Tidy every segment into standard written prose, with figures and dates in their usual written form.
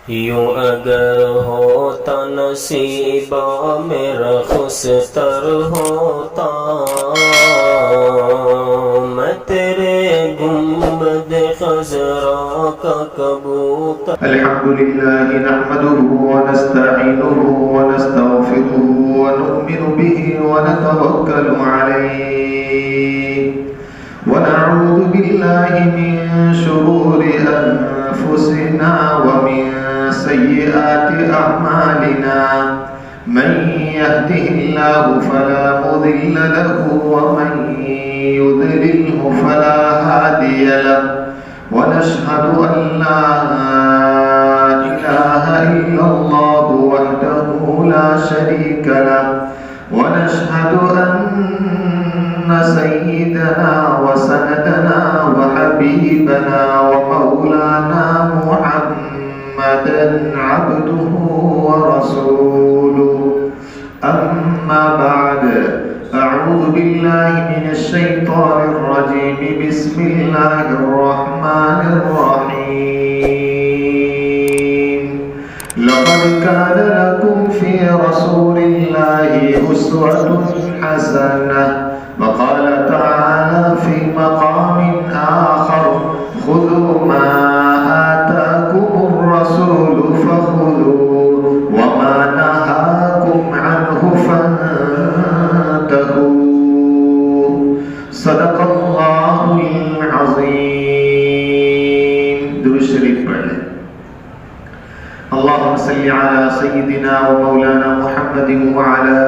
یوں اگر ہوتا نصیبہ میرا خستر ہوتا، میں تیرے گنبد خضرا کا کبوتر۔ الحمدللہ نحمده ونستعینه ونستغفره ونؤمن به ونتوکل علیہ ونعوذ باللہ من شرور انفسنا ومن سیئات اعمالنا، من يهده الله فلا مضل له ومن يضلله فلا هادي له، ونشهد أن لا إله إلا الله وحده لا شريك له، ونشهد أن سيدنا وسندنا وحبيبنا ومولانا محمدا عبده ورسوله، أما بعد، أعوذ بالله من الشيطان الرجيم، بسم الله الرحمن الرحيم، لقد كان لكم في رسول الله أسوة حسنة، وقال تعالى في مقام آخر، خذوا ما آتاكم الرسول فخذوه وما نهاكم عنه فانتهوا، صدق اللہ العظیم۔ درود شریف پڑھ لیں۔ اللہم صلی علی سیدنا و مولانا محمد وعلی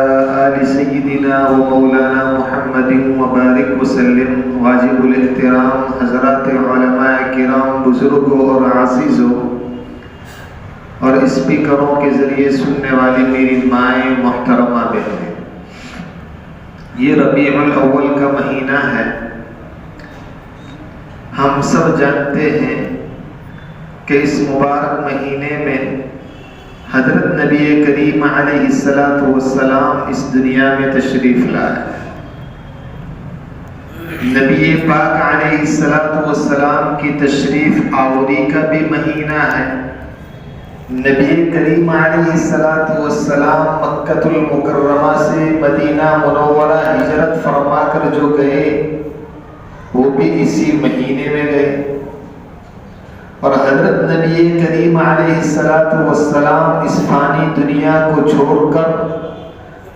آل سیدنا و مولانا محمد وبارک وسلم۔ واجب الاحترام حضرات علماء کرام، بزرگوں اور عزیزوں اور اسپیکروں کے ذریعے سننے والی میری مائیں محترمہ بہنیں، یہ ربیع الاول کا مہینہ ہے۔ ہم سب جانتے ہیں کہ اس مبارک مہینے میں حضرت نبی کریم علیہ السلام اس دنیا میں تشریف لائے۔ نبی پاک علیہ السلام کی تشریف آوری کا بھی مہینہ ہے۔ نبی کریم علیہ السلام مکہ المکرمہ سے مدینہ منورہ ہجرت فرما کر جو گئے وہ بھی اسی مہینے میں گئے، اور حضرت نبی کریم علیہ السلام اس فانی دنیا کو چھوڑ کر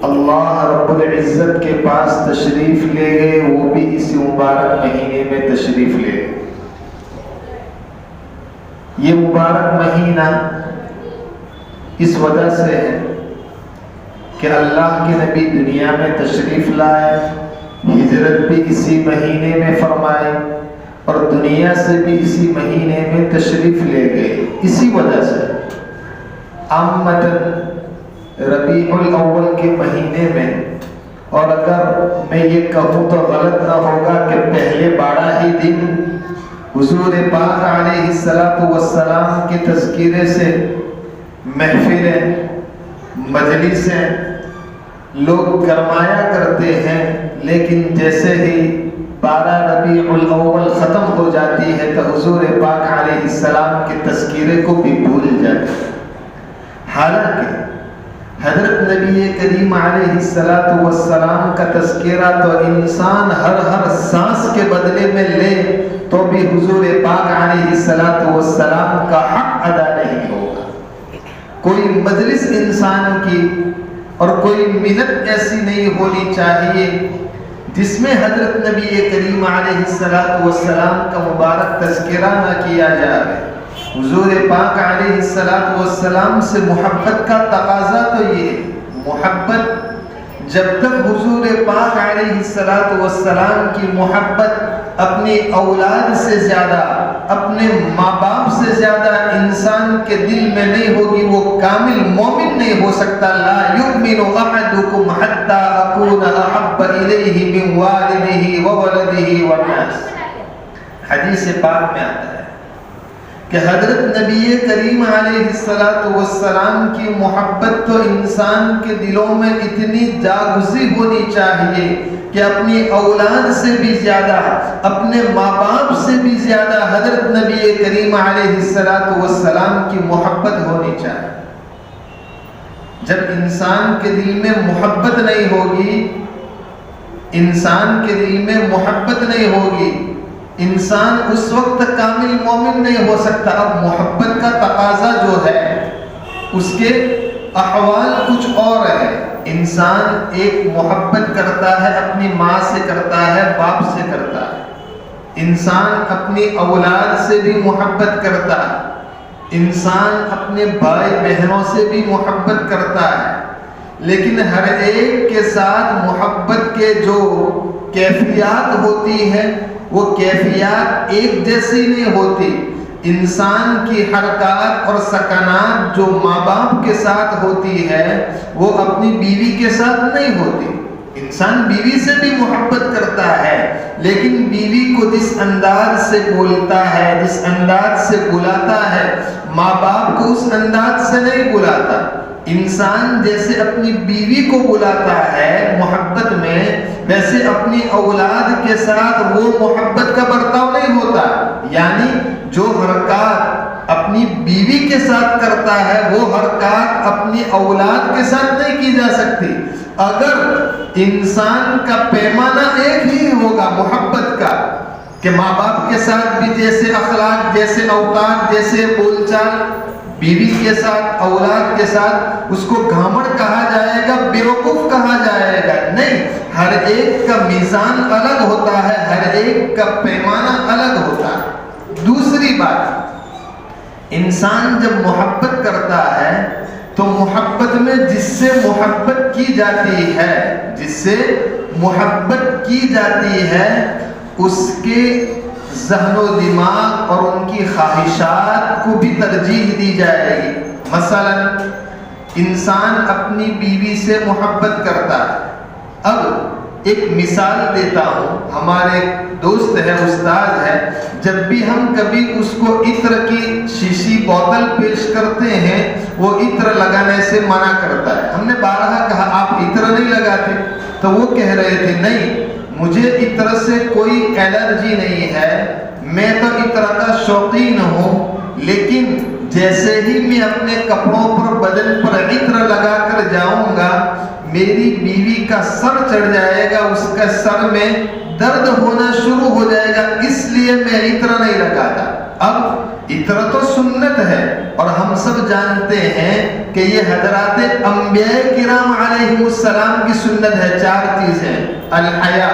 اللہ رب العزت کے پاس تشریف لے گئے، وہ بھی اسی مبارک مہینے میں تشریف لے گئے۔ یہ مبارک مہینہ اس وجہ سے ہے کہ اللہ کے نبی دنیا میں تشریف لائے، ہجرت بھی اسی مہینے میں فرمائے، اور دنیا سے بھی اسی مہینے میں تشریف لے گئے۔ اسی وجہ سے عامةً ربیع الاول کے مہینے میں، اور اگر میں یہ کہوں تو غلط نہ ہوگا کہ پہلے 12 ہی دن حضور پاک علیہ السلام کے تذکرے سے محفلیں، مجلسیں لوگ گرمایا کرتے ہیں، لیکن جیسے ہی 12 ربیع الاول ختم ہو جاتی ہے تو حضور پاک علیہ السلام کے تذکرے کو بھی بھول جاتے ہیں۔ حالانکہ حضرت نبی کریم علیہ السلام کا تذکرہ تو انسان ہر سانس کے بدلے میں لے تو بھی حضور پاک علیہ السلام کا حق ادا نہیں ہوگا۔ کوئی مجلس انسان کی اور کوئی منت ایسی نہیں ہونی چاہیے جس میں حضرت نبی کریم علیہ السلام کا مبارک تذکرہ نہ کیا جائے۔ حضور پاک علیہ السلام سے محبت کا تقاضا تو یہ ہے، محبت جب تک حضور پاک علیہ السلام کی محبت اپنی اولاد سے زیادہ، اپنے ماں باپ سے زیادہ انسان کے دل میں نہیں ہوگی، وہ کامل مومن نہیں ہو سکتا۔ لا یؤمن احدکم حتی اکون احب الیہ من والدہ وولدہ والناس، حدیث پاک میں آتا ہے کہ حضرت نبی کریم علیہ السلام کی محبت تو انسان کے دلوں میں اتنی جاگزی ہونی چاہیے کہ اپنی اولاد سے بھی زیادہ، اپنے ماں باپ سے بھی زیادہ حضرت نبی کریم علیہ السلام کی محبت ہونی چاہیے۔ جب انسان کے دل میں محبت نہیں ہوگی، انسان کے دل میں محبت نہیں ہوگی، انسان اس وقت کامل مومن نہیں ہو سکتا۔ اب محبت کا تقاضا جو ہے اس کے احوال کچھ اور ہے۔ انسان ایک محبت کرتا ہے، اپنی ماں سے کرتا ہے، باپ سے کرتا ہے۔ انسان اپنی اولاد سے بھی محبت کرتا ہے، انسان اپنے بھائی بہنوں سے بھی محبت کرتا ہے، لیکن ہر ایک کے ساتھ محبت کے جو کیفیات ہوتی ہے وہ کیفیات ایک جیسی نہیں ہوتی۔ انسان کی حرکات اور سکنات جو ماں باپ کے ساتھ ہوتی ہے وہ اپنی بیوی کے ساتھ نہیں ہوتی۔ انسان بیوی سے بھی محبت کرتا ہے، لیکن بیوی کو جس انداز سے بولتا ہے، جس انداز سے بلاتا ہے، ماں باپ کو اس انداز سے نہیں بلاتا۔ انسان جیسے اپنی بیوی کو بلاتا ہے محبت میں، ویسے اپنی اولاد کے ساتھ وہ محبت کا برتاؤ نہیں ہوتا۔ یعنی جو حرکات اپنی بیوی کے ساتھ کرتا ہے وہ حرکات اپنی اولاد کے ساتھ نہیں کی جا سکتی۔ اگر انسان کا پیمانہ ایک ہی ہوگا محبت کا، کہ ماں باپ کے ساتھ بھی جیسے اخلاق، جیسے اوقات، جیسے بول چال، بیوی کے ساتھ، اولاد کے ساتھ، اس کو گھامڑ کہا جائے گا، بیوقوف کہا جائے گا؟ نہیں، ہر ایک کا میزان الگ ہوتا ہے، ہر ایک کا پیمانہ الگ ہوتا ہے۔ دوسری بات، انسان جب محبت کرتا ہے تو محبت میں جس سے محبت کی جاتی ہے، جس سے محبت کی جاتی ہے، اس کے ذہن و دماغ اور ان کی خواہشات کو بھی ترجیح دی جائے گی۔ مثلا انسان اپنی بیوی سے محبت کرتا ہے۔ اب ایک مثال دیتا ہوں، ہمارے دوست ہے، استاد ہے، جب بھی ہم کبھی اس کو عطر کی شیشی بوتل پیش کرتے ہیں وہ عطر لگانے سے منع کرتا ہے۔ ہم نے بارہا کہا آپ عطر نہیں لگاتے؟ تو وہ کہہ رہے تھے نہیں، مجھے عطر سے کوئی الرجی نہیں ہے، میں تو عطر کا شوقین ہوں، لیکن جیسے ہی میں اپنے کپڑوں پر، بدن پر عطر لگا کر جاؤں گا میری بیوی کا سر چڑھ جائے گا، اس کا سر میں درد ہونا شروع ہو جائے گا، اس لیے میں عطر نہیں لگاتا۔ اب عطر تو سنت ہے اور ہم سب جانتے ہیں کہ یہ حضرات انبیاء کرام علیہ السلام کی سنت ہے۔ 4 چیزیں، الحیا،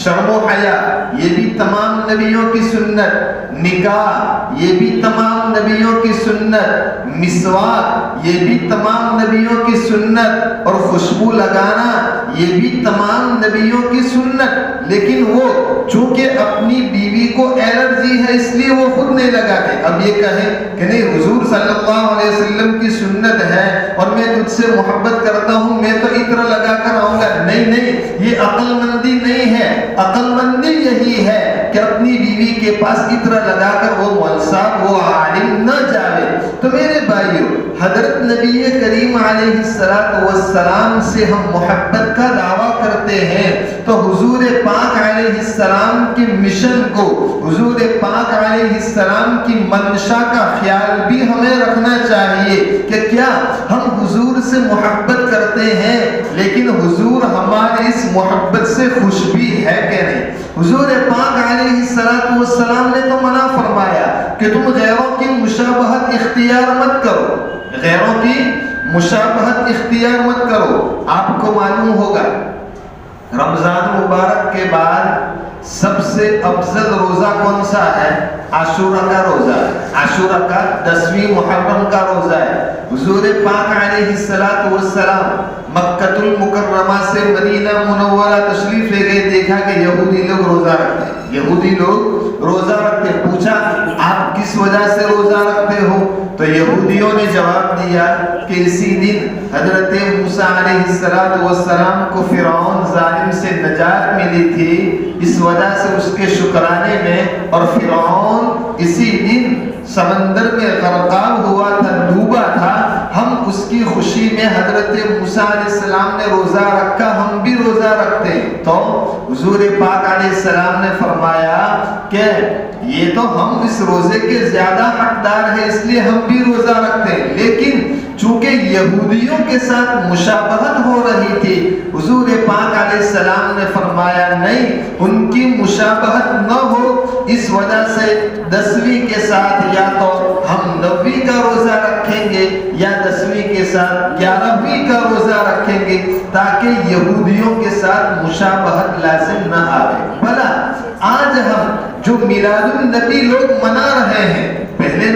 شرم و حیا، یہ بھی تمام نبیوں کی سنت، نکاح یہ بھی تمام نبیوں کی سنت، مسواک یہ بھی تمام نبیوں کی سنت، اور خوشبو لگانا یہ بھی تمام نبیوں کی سنت، لیکن وہ چونکہ اپنی بیوی کو الرجی ہے اس لیے وہ خود نہیں لگاتے۔ اب یہ کہیں کہ نہیں حضور صلی اللہ علیہ وسلم کی سنت ہے اور میں تجھ سے محبت کرتا ہوں میں تو عطر لگا کر آؤں گا، نہیں نہیں، یہ عقل مندی نہیں ہے۔ عقل مندی یہی ہے کہ اپنی بیوی کے پاس عطر لگا کر وہ مولوی صاحب، وہ عالم نہ جاوے۔ تو میرے بھائیو، حضرت نبی کریم علیہ السلام سے ہم محبت کا دعویٰ کرتے ہیں تو حضور پاک علیہ السلام کی مشن کو، حضور پاک علیہ السلام کی منشا کا خیال بھی ہمیں رکھنا چاہیے کہ کیا ہم حضور سے محبت کرتے ہیں لیکن حضور ہماری اس محبت سے خوش بھی ہے کہ نہیں؟ حضور پاک علیہ السلام نے تو منع فرمایا کہ تم غیروں کی مشابہت اختیار مت کرو، غیروں کی مشابہت اختیار مت کرو۔ آپ کو معلوم ہوگا رمضان مبارک کے بعد سب سے افضل روزہ کون سا ہے؟ عاشورہ کا روزہ ہے۔ عاشورہ کا 10ویں محرم کا روزہ ہے۔ حضور پاک علیہ السلام مکہ المکرمہ سے مدینہ منورہ تشریف لے گئے، دیکھا کہ یہودی لوگ روزہ رکھتے ہیں، یہودی لوگ روزہ رکھتے ہیں۔ پوچھا آپ کس وجہ سے روزہ رکھتے ہو؟ تو یہودیوں نے جواب دیا کہ اسی دن حضرت موسیٰ علیہ السلام کو فرعون ظالم سے نجات ملی تھی، اس وجہ سے اس کے شکرانے میں، اور فرعون اسی دن سمندر میں غرقاب ہوا تھا، ڈوبا تھا، ہم اس کی خوشی میں حضرت موسیٰ علیہ السلام نے روزہ رکھا، ہم بھی روزہ رکھتے ہیں۔ تو حضور پاک علیہ السلام نے فرمایا کہ یہ تو ہم اس روزے کے زیادہ حقدار ہیں، اس لیے ہم بھی روزہ رکھتے ہیں، لیکن چونکہ یہودیوں کے ساتھ مشابہت ہو رہی تھی، حضور پاک علیہ السلام نے فرمایا نہیں، ان کی مشابہت نہ ہو، اس وجہ سے 10ویں کے ساتھ یا تو ہم 9ویں کا روزہ رکھیں گے یا 10ویں کے ساتھ 11ویں کا روزہ رکھیں گے، تاکہ یہودیوں کے ساتھ مشابہت لازم نہ آئے۔ بھلا آج ہم جو میلاد النبی لوگ منا رہے ہیں، پہلے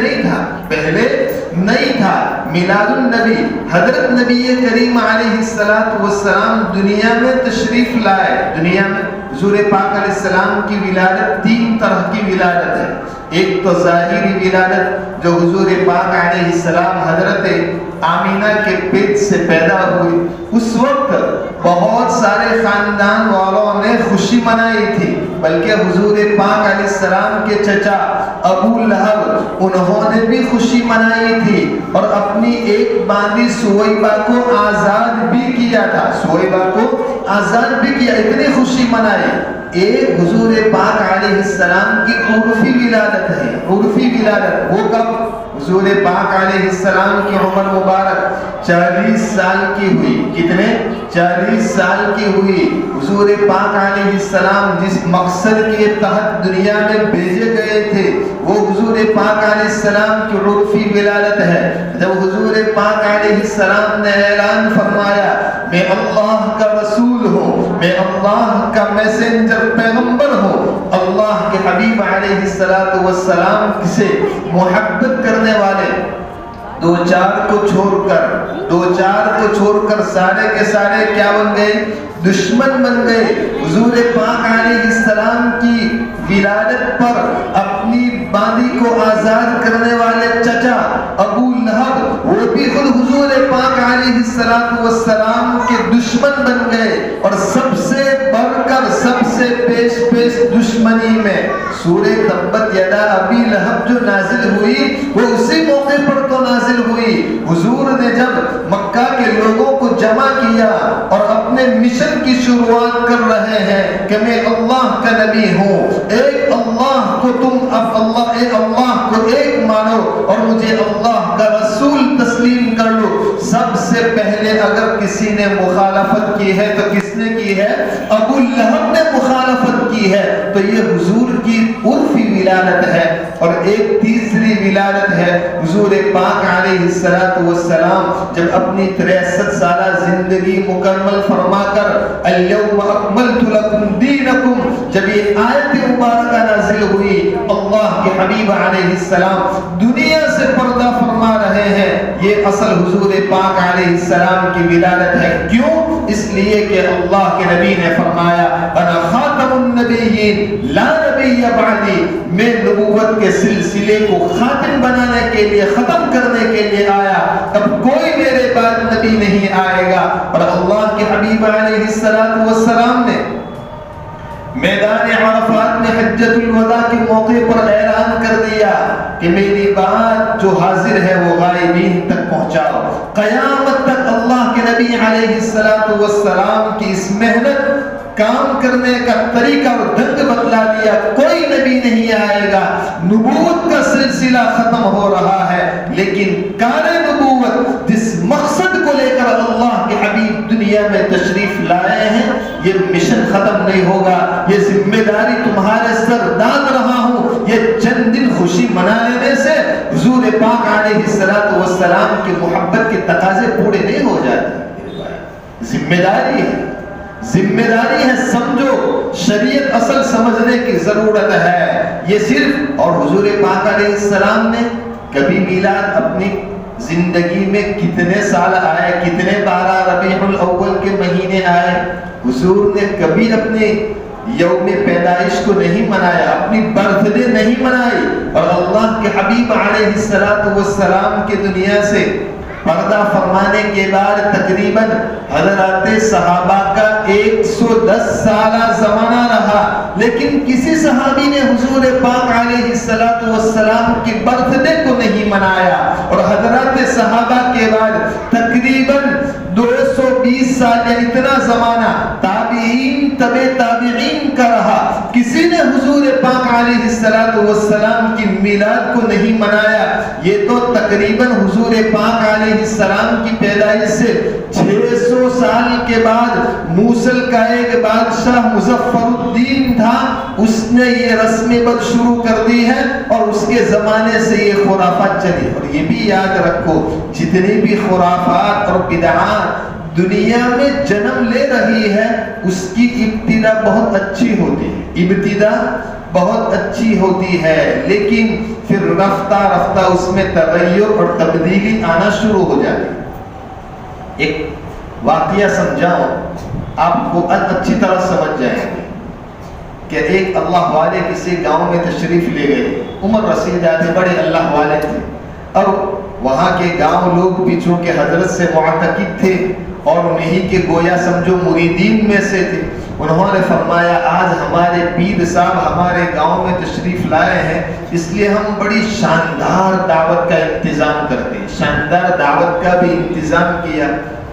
نہیں تھا میلاد النبی، حضرت نبی کریم علیہ السلام دنیا میں تشریف لائے۔ دنیا میں حضور پاک علیہ السلام کی ولادت 3 طرح کی ولادت ہے۔ ایک تو ظاہری ولادت جو حضور پاک علیہ السلام حضرت آمینہ کے پیٹ سے پیدا ہوئی، اس وقت بہت سارے خاندان والوں نے خوشی منائی تھی، بلکہ حضور پاک علیہ السلام کے چچا ابو لہب انہوں نے بھی خوشی منائی تھی اور اپنی ایک باندی سویبہ کو آزاد بھی کیا تھا، اتنی خوشی منائی۔ ایک حضور پاک علیہ السلام کی عرفی ولادت ہے، عرفی ولادت وہ کب؟ حضور پاک علیہ السلام کی عمر مبارک 40 سال کی ہوئی۔ کتنے؟ 40 سال کی ہوئی۔ حضور پاک علیہ السلام جس مقصد کے تحت دنیا میں بھیجے گئے تھے وہ حضور پاک علیہ السلام کی عرفی ولادت ہے۔ جب حضور پاک علیہ السلام نے اعلان فرمایا میں اللہ کا رسول ہوں، میں اللہ کا میسنجر پیغمبر ہوں، اللہ کے حبیب علیہ السلام سے محبت کرنے والے دو چار کو چھوڑ کر سارے کے سارے کیا بن گئے؟ دشمن بن گئے۔ حضور پاک علیہ السلام کی ولادت پر اپنی باندی کو آزاد کرنے والے چچا ابو لہب وہ بھی خود حضور پاک علیہ السلام کے دشمن بن گئے، اور سب سے بڑھ کر سب سے پیش دشمنی میں سورہ تبت یدا ابی لہب جو نازل ہوئی وہ اسی موقع پر تو نازل ہوئی۔ حضور نے جب مکہ کے لوگوں کو جمع کیا اور اپنے مشن کی شروعات کر رہے ہیں کہ میں اللہ کا نبی ہوں، ایک اللہ کو تم اب اللہ کو ایک مانو اور مجھے اللہ کا رسول تسلیم کر لو، سب سے پہلے اگر کسی نے مخالفت کی ہے تو کس نے کی ہے؟ ابو لہب نے مخالفت کی ہے۔ تو یہ حضور کی عرفی ولادت ہے۔ اور ایک تیسری ولادت ہے، حضور پاک علیہ السلام جب اپنی 63 سالہ زندگی مکمل فرما کر اليوم اکملت لکم دینکم جب یہ آیت مبارکہ نازل ہوئی، اللہ کے حبیب علیہ السلام دنیا سے پردہ فرما رہے ہیں، یہ اصل حضور پاک علیہ السلام کی ولادت ہے۔ کیوں؟ اس لیے کہ اللہ کے نبی نے فرمایا انا خاتم النبیین لا نبی بعدی، میں نبوت کے سلسلے کو خاتم بنانے کے لیے، ختم کرنے کے لیے آیا، اب کوئی میرے بعد نبی نہیں آئے گا۔ اور اللہ کے حبیب علیہ السلام نے میدان عرفات میں حجۃ الوداع کے موقع پر اعلان کر دیا کہ میری بات جو حاضر ہے وہ غائبین تک پہنچاؤ۔ قیامت تک اللہ کے نبی علیہ السلام کی اس محنت کام کرنے کا طریقہ اور ڈھنگ بتلا دیا، کوئی نبی نہیں آئے گا، نبوت کا سلسلہ ختم ہو رہا ہے، لیکن کار نبوت جس مقصد کو لے کر اللہ کے حبیب دنیا میں تشریف لائے ہیں یہ مشن ختم نہیں ہوگا، یہ ذمہ داری تمہارے سر ڈال رہا ہوں۔ یہ چند دن خوشی منا لینے سے حضور پاک علیہ السلام کی محبت کے تقاضے پورے نہیں ہو جاتے، ذمہ داری ہے، ذمہ داری ہے، سمجھو، شریعت اصل سمجھنے کی ضرورت ہے۔ یہ صرف اور حضور پاک علیہ السلام نے کبھی میلاد اپنی زندگی میں کتنے سال آئے، کتنے 12 ربیع الاول کے مہینے آئے، حضور نے کبھی اپنے یوم پیدائش کو نہیں منایا، اپنی برتھ ڈے نہیں منائی، اور اللہ کے حبیب علیہ السلام کے دنیا سے پردہ فرمانے کے بعد تقریباً حضرات صحابہ کا 110 سالہ زمانہ رہا، لیکن کسی صحابی نے حضور پاک علیہ السلام کی برتھ ڈے کو نہیں منایا، اور حضرات صحابہ کے بعد تقریباً 220 سال یا اتنا زمانہ تابعین تبع تابعین کا رہا، کسی نے حضور پاک علیہ السلام کی میلاد کو نہیں منایا۔ یہ تو تقریباً حضور پاک علیہ السلام کی پیدائش سے 600 سال کے بعد موصل کا ایک بادشاہ مظفر الدین تھا، اس نے یہ رسم بد شروع کر دی ہے، اور اس کے زمانے سے یہ خرافات چلی۔ اور یہ بھی یاد رکھو، جتنی بھی خرافات اور بدعات دنیا میں جنم لے رہی ہے، اس کی ابتدا بہت اچھی ہوتی ہے، ابتدا بہت اچھی ہوتی ہے، لیکن پھر رفتہ رفتہ اس میں تغیر اور تبدیلی آنا شروع ہو جاتی ہے۔ ایک واقعہ سمجھاؤں، آپ کو اچھی طرح سمجھ جائیں گے کہ ایک اللہ والے کسی گاؤں میں تشریف لے گئے، عمر رسید آتے، بڑے اللہ والے تھے، اور وہاں کے گاؤں لوگ بھی چونکہ حضرت سے معتقد تھے اور انہی کے گویا سمجھو مریدین میں سے تھے، انہوں نے فرمایا آج ہمارے پیر صاحب ہمارے گاؤں میں تشریف لائے ہیں، اس لیے ہم بڑی شاندار دعوت کا انتظام کرتے ہیں۔ شاندار دعوت کا بھی انتظام کیا۔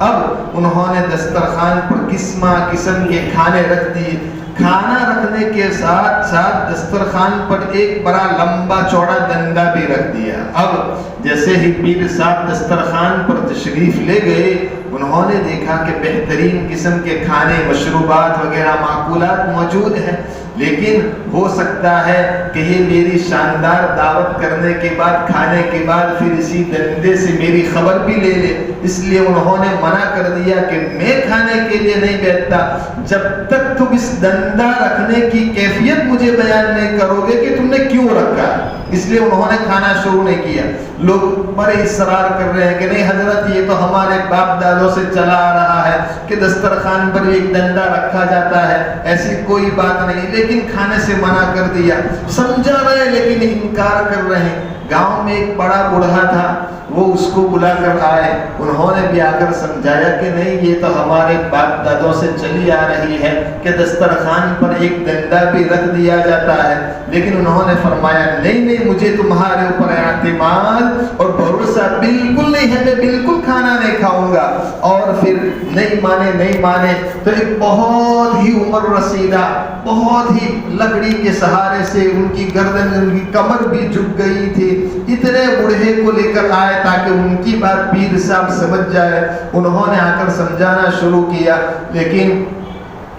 اب انہوں نے دسترخوان پر قسم کے کھانے رکھ دیے، کھانا رکھنے کے ساتھ ساتھ دسترخوان پر ایک بڑا لمبا چوڑا ڈنڈا بھی رکھ دیا۔ اب جیسے ہی پیر صاحب دسترخوان پر تشریف لے گئے، انہوں نے دیکھا کہ بہترین قسم کے کھانے، مشروبات وغیرہ معقولات موجود ہیں، لیکن ہو سکتا ہے کہ یہ میری شاندار دعوت کرنے کے بعد، کھانے کے بعد پھر اسی ڈنڈے سے میری خبر بھی لے لے، اس لیے انہوں نے منع کر دیا کہ میں کھانے کے لیے نہیں بیٹھتا جب تک تم اس ڈنڈا رکھنے کی کیفیت مجھے بیان نہیں کرو گے کہ تم نے کیوں رکھا۔ اس لیے انہوں نے کھانا شروع نہیں کیا۔ لوگ بڑے اصرار کر رہے ہیں کہ نہیں حضرت، یہ تو ہمارے باپ دادوں سے چلا آ رہا ہے کہ دسترخوان پر ایک ڈنڈا رکھا جاتا ہے، ایسی کوئی بات نہیں، لیکن کھانے سے منع کر دیا۔ سمجھا رہے لیکن انکار کر رہے ہیں۔ گاؤں میں ایک بڑا بوڑھا تھا، وہ اس کو بلا کر آئے، انہوں نے بھی آ کر سمجھایا کہ نہیں یہ تو ہمارے باپ دادوں سے چلی آ رہی ہے کہ دسترخوان پر ایک ڈنڈا بھی رکھ دیا جاتا ہے، لیکن انہوں نے فرمایا نہیں نہیں، مجھے تمہارے اوپر اعتماد اور بھروسہ بالکل نہیں ہے، میں بالکل کھانا نہیں کھاؤں گا۔ اور پھر نہیں مانے تو ایک بہت ہی عمر رسیدہ، بہت ہی لکڑی کے سہارے سے ان کی گردن، ان کی کمر بھی جھک گئی تھی، اتنے بوڑھے کو لے کر آئے تاکہ ان کی بات پیر صاحب سمجھ جائے۔ انہوں نے آ کر سمجھانا شروع کیا، لیکن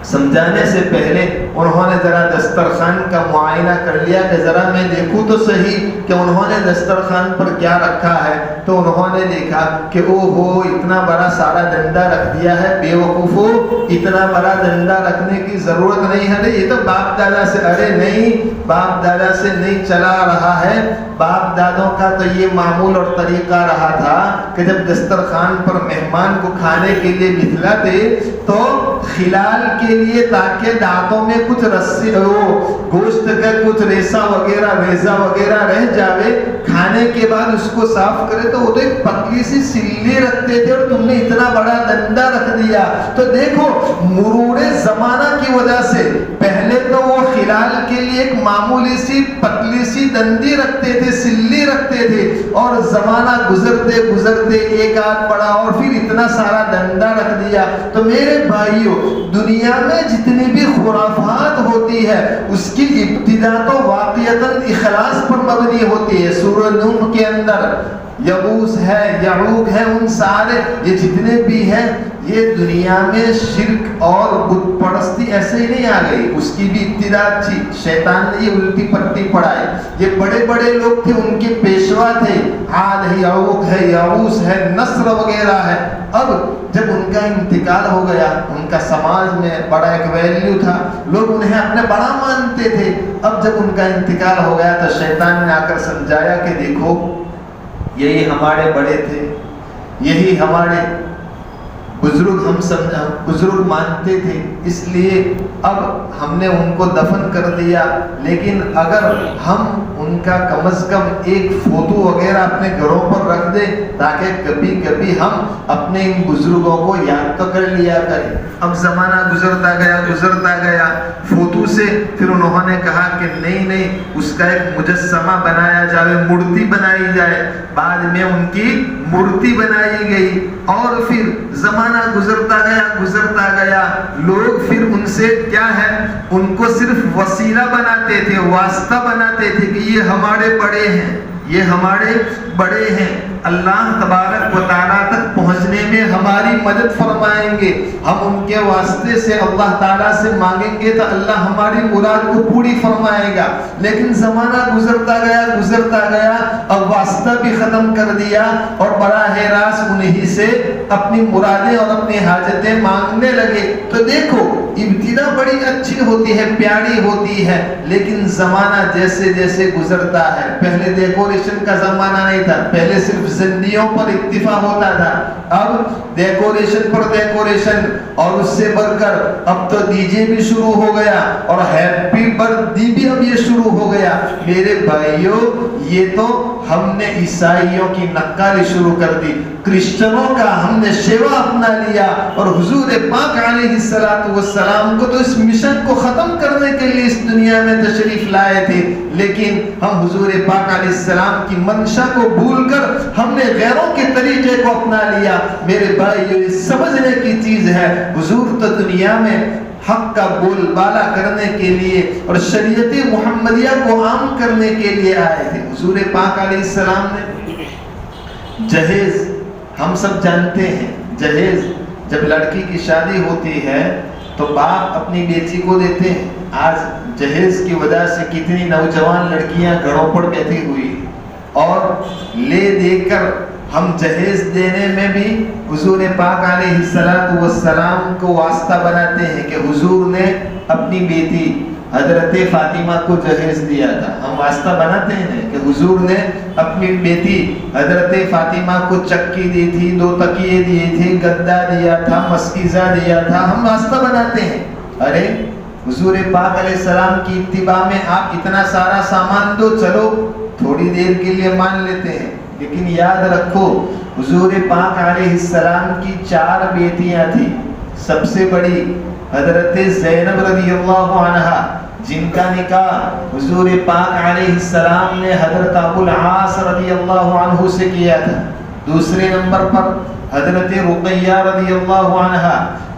سمجھانے سے پہلے انہوں نے ذرا دسترخوان کا معائنہ کر لیا کہ ذرا میں دیکھوں تو صحیح کہ انہوں نے دسترخوان پر کیا رکھا ہے۔ تو انہوں نے دیکھا کہ او ہو، اتنا بڑا سارا ڈنڈا رکھ دیا ہے، بے وقوفو، اتنا بڑا ڈنڈا رکھنے کی ضرورت نہیں ہے، یہ تو باپ دادا سے، ارے نہیں، باپ دادا سے نہیں چلا رہا ہے، باپ دادوں کا تو یہ معمول اور طریقہ رہا تھا کہ جب دسترخوان پر مہمان کو کھانے کے لیے بٹھلاتے تو خلال کے لیے تاکہ دانتوں میں کچھ رسی گوشت کا کچھ ریزہ وغیرہ رہ جاوے، کھانے کے بعد اس کو صاف کرے تو وہ تو ایک پتلی سی سلی رکھتے تھے، اور تم نے اتنا بڑا ڈنڈا رکھ دیا۔ تو دیکھو مرور زمانہ کی وجہ سے پہلے تو وہ خلال کے لیے ایک معمولی سی پتلی سی ڈنڈی رکھتے تھے، سلی رکھتے تھے، اور زمانہ گزرتے گزرتے ایک آدھ بڑا اور پھر اتنا سارا ڈنڈا رکھ دیا۔ تو میرے بھائیوں، دنیا میں جتنی بھی خرافات ہوتی ہے اس کی ابتدا تو واقعتاً اخلاص پر مبنی ہوتی ہے۔ سورہ نوح کے اندر یغوث ہے، یعوق ہے، ان سارے یہ جتنے بھی ہیں، یہ دنیا میں شرک اور بت پرستی ایسے ہی نہیں آ گئی، اس کی بھی ابتدا تھی، شیطان نے یہ الٹی پٹی پڑھائی۔ یہ بڑے بڑے لوگ تھے، ان کے پیشوا تھے، عاد ہے، یعوق ہے، یغوث ہے، نصر وغیرہ ہے۔ اب جب ان کا انتقال ہو گیا، ان کا سماج میں بڑا ایک ویلیو تھا، لوگ انہیں اپنے بڑا مانتے تھے۔ اب جب ان کا انتقال ہو گیا تو شیطان نے آ کر سمجھایا کہ دیکھو یہی ہمارے بڑے تھے، یہی ہمارے بزرگ بزرگ مانتے تھے، اس لیے اب ہم نے ان کو دفن کر دیا، لیکن اگر ہم ان کا کم از کم ایک فوٹو وغیرہ اپنے گھروں پر رکھ دیں تاکہ کبھی کبھی ہم اپنے ان بزرگوں کو یاد تو کر لیا کریں۔ اب زمانہ گزرتا گیا فوٹو سے، پھر انہوں نے کہا کہ نہیں اس کا ایک مجسمہ بنایا جائے، مورتی بنائی جائے۔ بعد میں ان کی مورتی بنائی گئی، اور پھر زمانہ گزرتا گیا لوگ پھر ان سے کیا ہے، ان کو صرف وسیلہ بناتے تھے، واسطہ بناتے تھے کہ یہ ہمارے بڑے ہیں، اللہ تبارک و تعالیٰ تک پہنچنے میں ہماری مدد فرمائیں گے، ہم ان کے واسطے سے اللہ تعالیٰ سے مانگیں گے تو اللہ ہماری مراد کو پوری فرمائے گا۔ لیکن زمانہ گزرتا گیا اب واسطہ بھی ختم کر دیا، اور براہ راست انہی سے اپنی مرادیں اور اپنی حاجتیں مانگنے لگے۔ تو دیکھو ابتدا بڑی اچھی ہوتی ہے، پیاری ہوتی ہے، لیکن زمانہ جیسے جیسے گزرتا ہے، پہلے ڈیکوریشن کا زمانہ نہیں تھا، پہلے صرف زندیوں پر اکتفا ہوتا تھا، اب ڈیکوریشن پر ڈیکوریشن، اور اس سے بڑھ کر اب تو ڈی جے بھی شروع ہو گیا، اور ہیپی برتھ ڈے بھی اب یہ شروع ہو گیا۔ میرے بھائیوں، یہ تو ہم نے عیسائیوں کی نقالی شروع کر دی، کرسچنوں کا ہم نے شیوا اپنا لیا، اور حضور پاک علیہ السلام کو تو اس مشن کو ختم کرنے کے لیے اس دنیا میں تشریف لائے تھے، لیکن ہم حضور پاک علیہ السلام کی منشا کو بھول کر ہم نے غیروں کے طریقے کو اپنا لیا۔ میرے بھائیو، یہ سمجھنے کی چیز ہے، حضور تو دنیا میں حق کا بول بالا کرنے کے لیے اور شریعت محمدیہ کو عام کرنے کے لیے آئے تھے۔ حضور پاک علیہ السلام نے جہیز، ہم سب جانتے ہیں، جہیز جب لڑکی کی شادی ہوتی ہے تو باپ اپنی بیٹی کو دیتے ہیں۔ آج جہیز کی وجہ سے کتنی نوجوان لڑکیاں گھروں پر بیٹھی ہوئی، اور لے دے کر ہم جہیز دینے میں بھی حضور پاک علیہ السلام کو واسطہ بناتے ہیں کہ حضور نے اپنی بیٹی حضرت فاطمہ کو جہیز دیا تھا۔ ہم واسطہ بناتے ہیں کہ حضور نے اپنی بیٹی حضرت فاطمہ کو چکی دی تھی، 2 تکیے دیے تھے، گدا دیا تھا، مسکیزہ دیا تھا، ہم واسطہ بناتے ہیں۔ ارے حضور پاک علیہ السلام کی اتباع میں آپ اتنا سارا سامان دو، چلو تھوڑی دیر کے لیے مان لیتے ہیں، لیکن یاد رکھو حضور پاک علیہ السلام کی 4 بیٹیاں تھیں۔ سب سے بڑی حضرت زینب رضی اللہ عنہا، جن کا نکاح حضور پاک علیہ السلام نے حضرت ابو العاص رضی اللہ عنہ سے کیا تھا۔ دوسرے نمبر پر حضرت رقیہ رضی اللہ عنہا،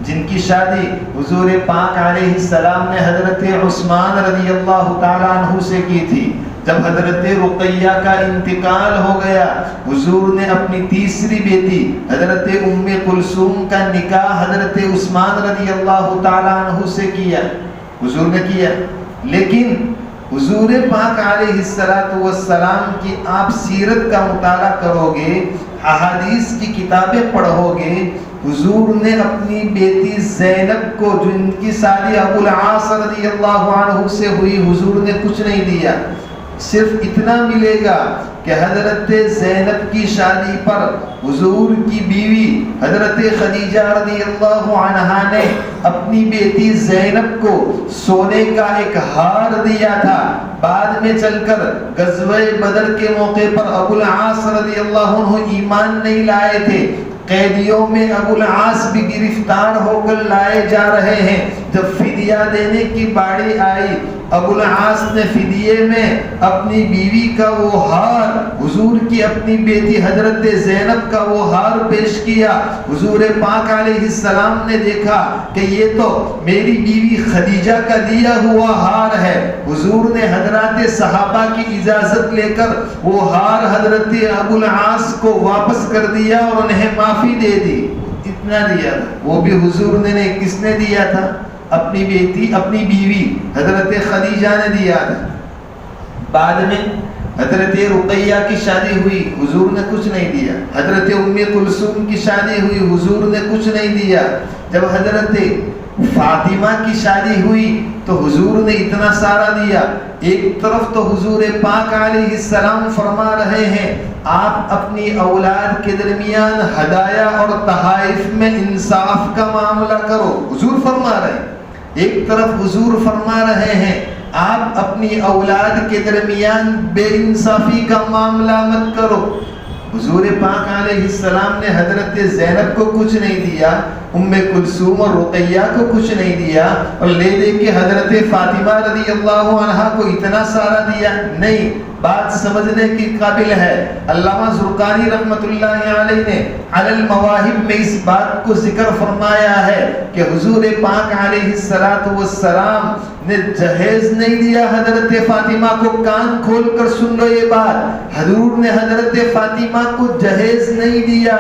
جن کی شادی حضور پاک علیہ السلام نے حضرت عثمان رضی اللہ تعالیٰ عنہ سے کی تھی۔ جب حضرت رقیہ کا انتقال ہو گیا، حضور نے اپنی تیسری بیٹی حضرت ام کلثوم کا نکاح حضرت عثمان رضی اللہ تعالیٰ عنہ سے کیا، حضور نے کیا۔ لیکن حضور پاک علیہ السلام کی آپ سیرت کا مطالعہ کرو گے، احادیث کی کتابیں پڑھو گے، حضور نے اپنی بیٹی زینب کو، جن کی شادی ابو العاص رضی اللہ عنہ سے ہوئی، حضور نے کچھ نہیں دیا۔ صرف اتنا ملے گا کہ حضرت زینب کی شادی پر حضور کی بیوی حضرت خدیجہ رضی اللہ عنہا نے اپنی بیٹی زینب کو سونے کا ایک ہار دیا تھا۔ بعد میں چل کر غزوہ بدر کے موقع پر ابو العاص رضی اللہ عنہ ایمان نہیں لائے تھے، قیدیوں میں ابو العاص بھی گرفتار ہو کر لائے جا رہے ہیں۔ جب فدیہ دینے کی باری آئی، ابو العاص نے فدیے میں اپنی بیوی کا وہ ہار، حضور کی اپنی بیٹی حضرت زینب کا وہ ہار پیش کیا۔ حضور پاک علیہ السلام نے دیکھا کہ یہ تو میری بیوی خدیجہ کا دیا ہوا ہار ہے۔ حضور نے حضرات صحابہ کی اجازت لے کر وہ ہار حضرت ابو العاص کو واپس کر دیا اور انہیں معافی دے دی۔ اتنا دیا تھا، وہ بھی حضور نے کس نے دیا تھا؟ اپنی بیٹی، اپنی بیوی حضرت خدیجہ نے دیا تھا۔ بعد میں حضرت رقیہ کی شادی ہوئی، حضور نے کچھ نہیں دیا۔ حضرت ام کلثوم کی شادی ہوئی، حضور نے کچھ نہیں دیا۔ جب حضرت فاطمہ کی شادی ہوئی تو حضور نے اتنا سارا دیا۔ ایک طرف تو حضور پاک علیہ السلام فرما رہے ہیں آپ اپنی اولاد کے درمیان ہدایہ اور تحائف میں انصاف کا معاملہ کرو. حضور فرما رہے ہیں، ایک طرف حضور فرما رہے ہیں آپ اپنی اولاد کے درمیان بے انصافی کا معاملہ مت کرو. حضور پاک علیہ السلام نے حضرت زینب کو کچھ نہیں دیا، ام کلثوم اور رقیہ کو کچھ نہیں دیا، اور لے دے کے حضرت فاطمہ رضی اللہ عنہا کو اتنا سارا دیا. نہیں، بات سمجھنے کی قابل ہے. علامہ زرقانی رحمت اللہ علیہ نے علی المواہب میں اس بات کو ذکر فرمایا ہے کہ حضور پاک علیہ السلام نے جہیز نہیں دیا حضرت فاطمہ کو. کان کھول کر سن لو یہ بات، حضور نے حضرت فاطمہ کو جہیز نہیں دیا.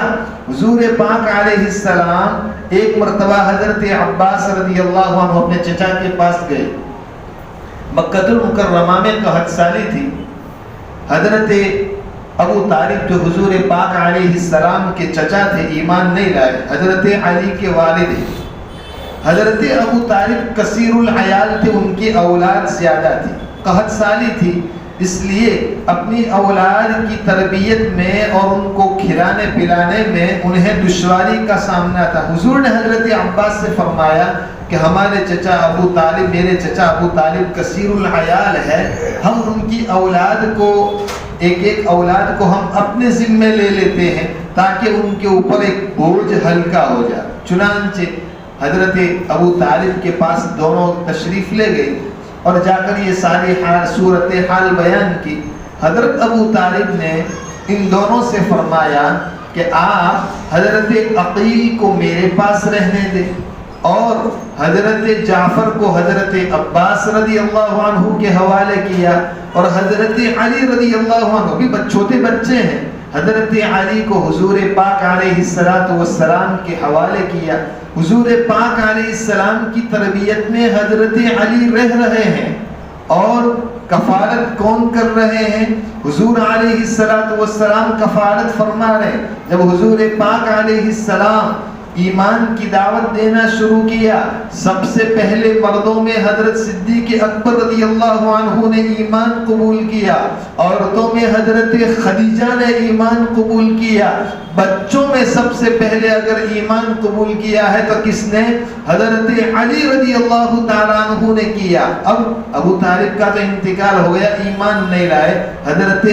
حضور پاک علیہ السلام ایک مرتبہ حضرت عباس رضی اللہ عنہ اپنے چچا کے پاس گئے. مکہ المکرمہ میں قحط سالی تھی. حضرت ابو طالب جو حضور پاک علیہ السلام کے چچا تھے ایمان نہیں لائے، حضرت علی کے والد. حضرت ابو طالب کثیر العیال تھے، ان کی اولاد زیادہ تھی، قحط سالی تھی، اس لیے اپنی اولاد کی تربیت میں اور ان کو کھلانے پلانے میں انہیں دشواری کا سامنا تھا. حضور نے حضرت عباس سے فرمایا کہ ہمارے چچا ابو طالب، میرے چچا ابو طالب کثیر العیال ہے، ہم ان کی اولاد کو ایک اولاد کو ہم اپنے ذمے لے لیتے ہیں تاکہ ان کے اوپر ایک بوجھ ہلکا ہو جائے. چنانچہ حضرت ابو طالب کے پاس دونوں تشریف لے گئے اور جا کر یہ ساری صورت حال بیان کی. حضرت ابو طالب نے ان دونوں سے فرمایا کہ آپ حضرت عقیل کو میرے پاس رہنے دیں اور حضرت جعفر کو حضرت عباس رضی اللہ عنہ کے حوالے کیا، اور حضرت علی رضی اللہ عنہ بھی چھوٹے بچے ہیں، حضرت علی کو حضور پاک علیہ السلام کے حوالے کیا. حضور پاک علیہ السلام کی تربیت میں حضرت علی رہ رہے ہیں اور کفالت کون کر رہے ہیں؟ حضور علیہ السلام کفالت فرما رہے ہیں. جب حضور پاک علیہ السلام ایمان کی دعوت دینا شروع کیا، سب سے پہلے مردوں میں حضرت صدیق اکبر رضی اللہ عنہ نے ایمان قبول کیا، عورتوں میں حضرت خدیجہ نے ایمان قبول کیا، بچوں میں سب سے پہلے اگر ایمان قبول کیا ہے تو کس نے؟ حضرت علی رضی اللہ تعالیٰ عنہ نے کیا. اب ابو طالب کا تو انتقال ہو گیا، ایمان نہیں لائے. حضرت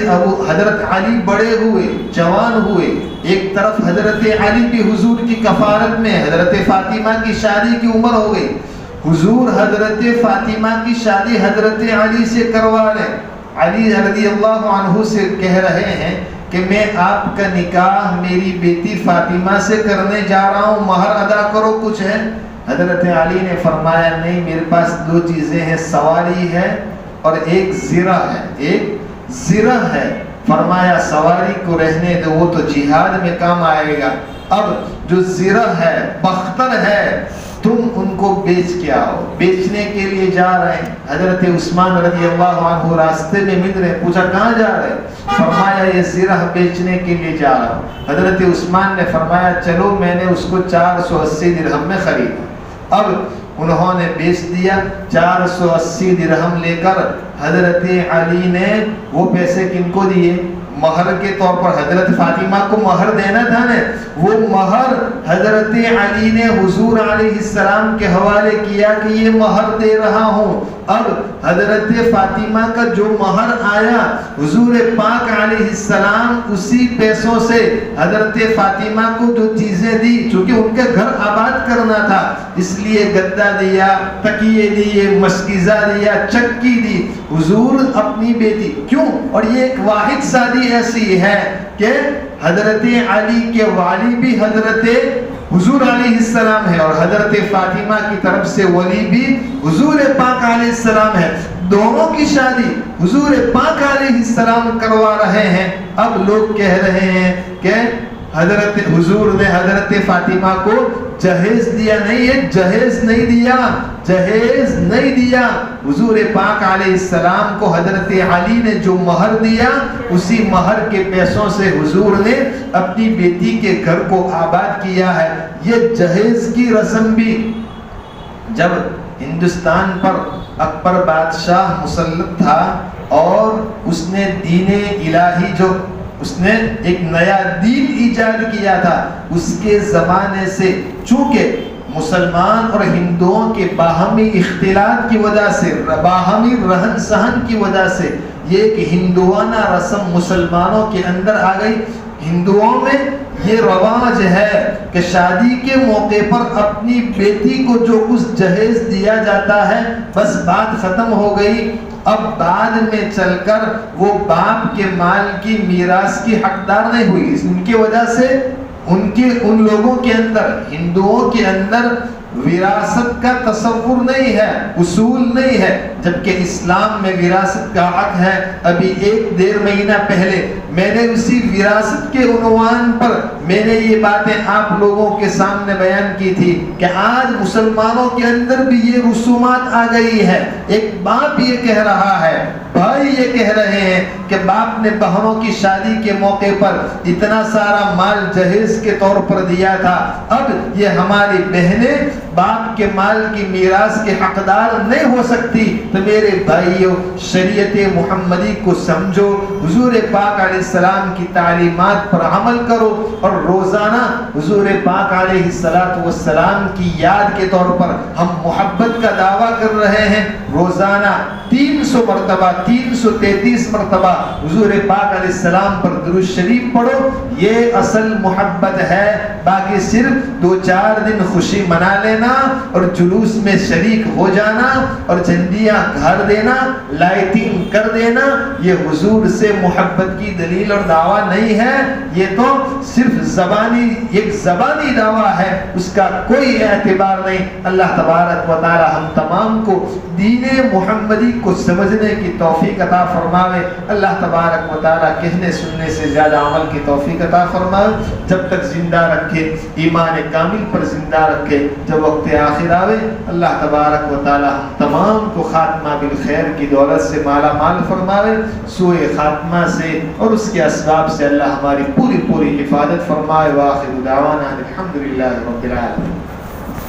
علی بڑے ہوئے، جوان ہوئے. ایک طرف حضرت علی بھی حضور کی کفالت میں، حضرت فاطمہ کی شادی کی عمر ہو گئی. حضور حضرت فاطمہ کی شادی حضرت علی سے کروا رہے. علی رضی اللہ عنہ سے کہہ رہے ہیں کہ میں آپ کا نکاح میری بیٹی فاطمہ سے کرنے جا رہا ہوں، مہر ادا کرو، کچھ ہے؟ حضرت علی نے فرمایا نہیں، میرے پاس دو چیزیں ہیں، سواری ہے اور ایک زرہ ہے. ایک زرہ ہے. فرمایا سواری کو رہنے دو، وہ تو جہاد میں کام آئے گا. اب جو زرہ ہے، بختر ہے، تم ان کو بیچ کے آؤ. بیچنے کے لیے جا رہے ہیں. حضرت عثمان رضی اللہ عنہ راستے میں مل رہے، پوچھا کہاں جا رہے؟ فرمایا یہ زرہ بیچنے کے لیے جا رہا ہوں. حضرت عثمان نے فرمایا چلو، میں نے اس کو 480 درہم میں خریدا. اب انہوں نے بیچ دیا. 480 درہم لے کر حضرت علی نے وہ پیسے کن کو دیے؟ مہر کے طور پر. حضرت فاطمہ کو مہر دینا تھا نا، وہ مہر حضرت علی نے حضور علیہ السلام کے حوالے کیا کہ یہ مہر دے رہا ہوں. اب حضرت فاطمہ کا جو مہر آیا، حضور پاک علیہ السلام اسی پیسوں سے حضرت فاطمہ کو جو چیزیں دی، چونکہ ان کے گھر آباد کرنا تھا، اس لیے گدا دیا، تکیے دیے، مشکیزہ دیا، چکی دی. حضور اپنی بیٹی کیوں؟ اور یہ ایک واحد شادی ایسی ہے کہ حضرت علی کے والی بھی حضرت حضور علیہ السلام ہے اور حضرت فاطمہ کی طرف سے ولی بھی حضور پاک علیہ السلام ہے. دونوں کی شادی حضور پاک علیہ السلام کروا رہے ہیں. اب لوگ کہہ رہے ہیں کہ حضرت حضور نے حضرت فاطمہ کو جہیز دیا. نہیں، یہ جہیز نہیں دیا، جہیز نہیں دیا. حضور پاک علیہ السلام کو حضرت علی نے جو مہر دیا، اسی مہر کے پیسوں سے حضور نے اپنی بیٹی کے گھر کو آباد کیا ہے. یہ جہیز کی رسم بھی جب ہندوستان پر اکبر بادشاہ مسلط تھا اور اس نے دین الہی جو اس نے ایک نیا دین ایجاد کیا تھا. اس کے زمانے سے چونکہ مسلمان اور ہندوؤں کے باہمی اختلاط کی وجہ سے، باہمی رہن سہن کی وجہ سے یہ ایک ہندوانہ رسم مسلمانوں کے اندر آ گئی. ہندوؤں میں یہ رواج ہے کہ شادی کے موقع پر اپنی بیٹی کو جو کچھ جہیز دیا جاتا ہے بس بات ختم ہو گئی. اب بعد میں چل کر وہ باپ کے مال کی میراث کی حقدار نہیں ہوئی. ان کی وجہ سے ان لوگوں کے اندر، ہندوؤں کے اندر وراثت کا تصور نہیں ہے، اصول نہیں ہے، جبکہ اسلام میں وراثت کا حق ہے. ابھی 1-1.5 مہینہ پہلے میں نے اسی وراثت کے عنوان پر میں نے یہ باتیں آپ لوگوں کے سامنے بیان کی تھی کہ آج مسلمانوں کے اندر بھی یہ رسومات آ گئی ہے. ایک باپ یہ کہہ رہا ہے، بھائی یہ کہہ رہے ہیں کہ باپ نے بہنوں کی شادی کے موقع پر اتنا سارا مال جہیز کے طور پر دیا تھا، اب یہ ہماری بہنیں باپ کے مال کی میراث کے حقدار نہیں ہو سکتی. تو میرے بھائیوں، شریعت محمدی کو سمجھو، حضور پاک علیہ السلام کی تعلیمات پر عمل کرو، اور روزانہ حضور پاک علیہ السلام کی یاد کے طور پر ہم محبت کا دعویٰ کر رہے ہیں. روزانہ 300 مرتبہ 333 مرتبہ حضور پاک علیہ السلام پر درود شریف پڑھو. یہ اصل محبت ہے. باقی صرف 2-4 دن خوشی منا لینا اور جلوس میں شریک ہو جانا اور جھنڈیاں گھر دینا، لائٹنگ کر دینا، یہ حضور سے محبت کی دلیل اور دعویٰ نہیں ہے. یہ تو صرف ایک زبانی دعویٰ ہے، اس کا کوئی اعتبار نہیں. اللہ تبارک و تعالی ہم تمام کو دین محمدی کو سمجھنے کی توفیق عطا فرماوے. اللہ تبارک و تعالی کہنے سننے سے زیادہ عمل کی توفیق عطا فرماوے. جب تک زندہ رکھے، ایمان کامل پر زندہ رکھے، جب وقت آخر آوے اللہ تبارک و تعالی ہم تمام کو خاتمہ بالخیر کی دولت سے مالا مال فرماوے. سوء خاتمہ سے اور اس کے اسباب سے اللہ ہماری پوری حفاظت فرمائے. وآخر دعوانا الحمدللہ رب العالمین.